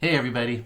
Hey everybody.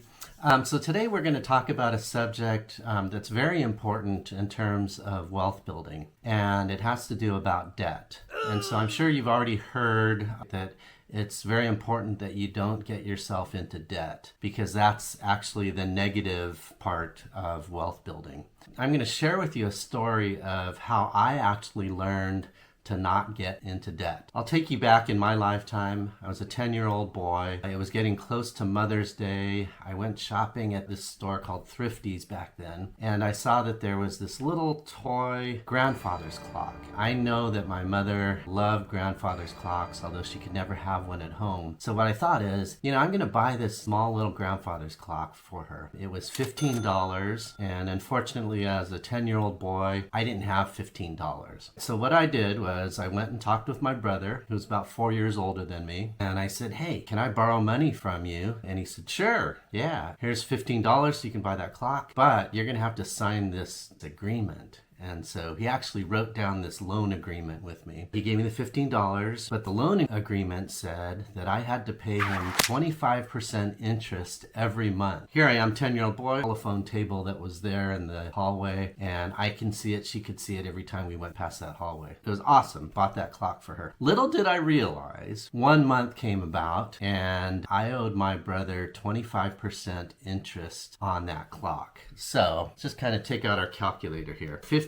So today we're going to talk about a subject that's very important in terms of wealth building, and it has to do about debt. And so I'm sure you've already heard that it's very important that you don't get yourself into debt, because that's actually the negative part of wealth building. I'm going to share with you a story of how I actually learned to not get into debt. I'll take you back in my lifetime. I was a 10-year-old boy. It was getting close to Mother's Day. I went shopping at this store called Thrifty's back then, and I saw that there was this little toy grandfather's clock. I know that my mother loved grandfather's clocks, although she could never have one at home. So what I thought is, I'm gonna buy this small little grandfather's clock for her. It was $15, and unfortunately as a 10-year-old boy, I didn't have $15. So what I did was I went and talked with my brother, who's about 4 years older than me, and I said, hey, can I borrow money from you? And he said, sure, yeah, here's $15 so you can buy that clock, but you're gonna have to sign this agreement. And so he actually wrote down this loan agreement with me. He gave me the $15, but the loan agreement said that I had to pay him 25% interest every month. Here I am, 10-year-old boy, telephone table that was there in the hallway, and I can see it, she could see it every time we went past that hallway. It was awesome. Bought that clock for her. Little did I realize, 1 month came about, and I owed my brother 25% interest on that clock. So, just kind of take out our calculator here. $15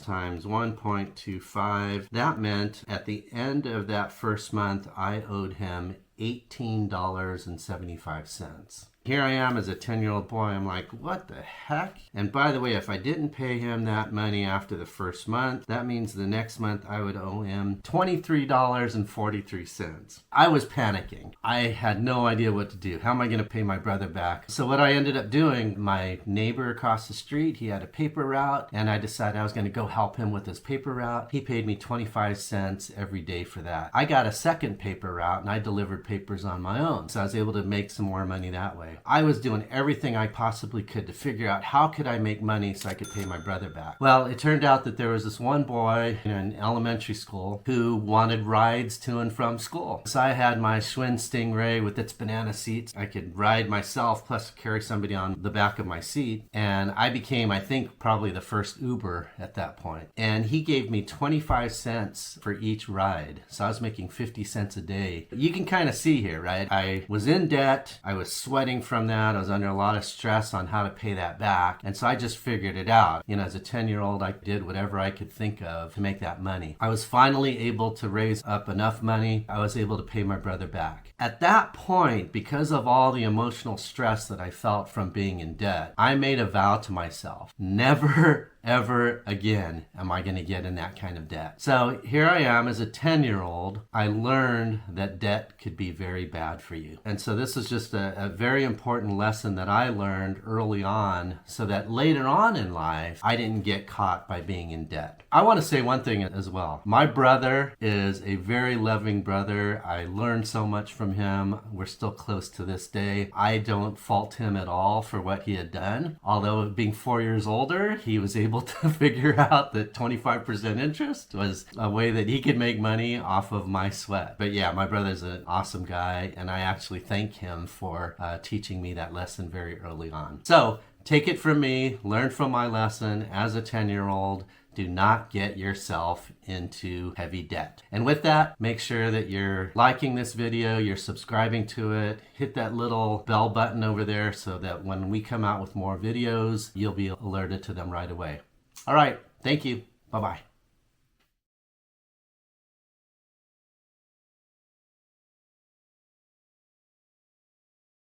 times 1.25. That meant at the end of that first month, I owed him $18.75. Here I am as a 10-year-old boy, I'm like, what the heck? And by the way, if I didn't pay him that money after the first month, that means the next month I would owe him $23.43. I was panicking. I had no idea what to do. How am I going to pay my brother back? So what I ended up doing, my neighbor across the street, he had a paper route, and I decided I was going to go help him with his paper route. He paid me 25 cents every day for that. I got a second paper route, and I delivered papers on my own. So I was able to make some more money that way. I was doing everything I possibly could to figure out how could I make money so I could pay my brother back. Well, it turned out that there was this one boy in elementary school who wanted rides to and from school. So I had my Schwinn Stingray with its banana seats. I could ride myself plus carry somebody on the back of my seat. And I became, I think, probably the first Uber at that point. And he gave me 25 cents for each ride. So I was making 50 cents a day. You can kind of see here, right? I was in debt. I was sweating from that. I was under a lot of stress on how to pay that back. And so I just figured it out. As a 10-year-old, I did whatever I could think of to make that money. I was finally able to raise up enough money. I was able to pay my brother back. At that point, because of all the emotional stress that I felt from being in debt, I made a vow to myself, never ever again am I going to get in that kind of debt. So here I am as a 10-year-old. I learned that debt could be very bad for you. And so this is just a very important lesson that I learned early on so that later on in life, I didn't get caught by being in debt. I want to say one thing as well. My brother is a very loving brother. I learned so much from him. We're still close to this day. I don't fault him at all for what he had done. Although being 4 years older, he was able to figure out that 25% interest was a way that he could make money off of my sweat. But yeah, my brother's an awesome guy, and I actually thank him for teaching me that lesson very early on. So take it from me, learn from my lesson as a 10-year-old. Do not get yourself into heavy debt. And with that, make sure that you're liking this video, you're subscribing to it, hit that little bell button over there so that when we come out with more videos, you'll be alerted to them right away. All right, thank you. Bye-bye.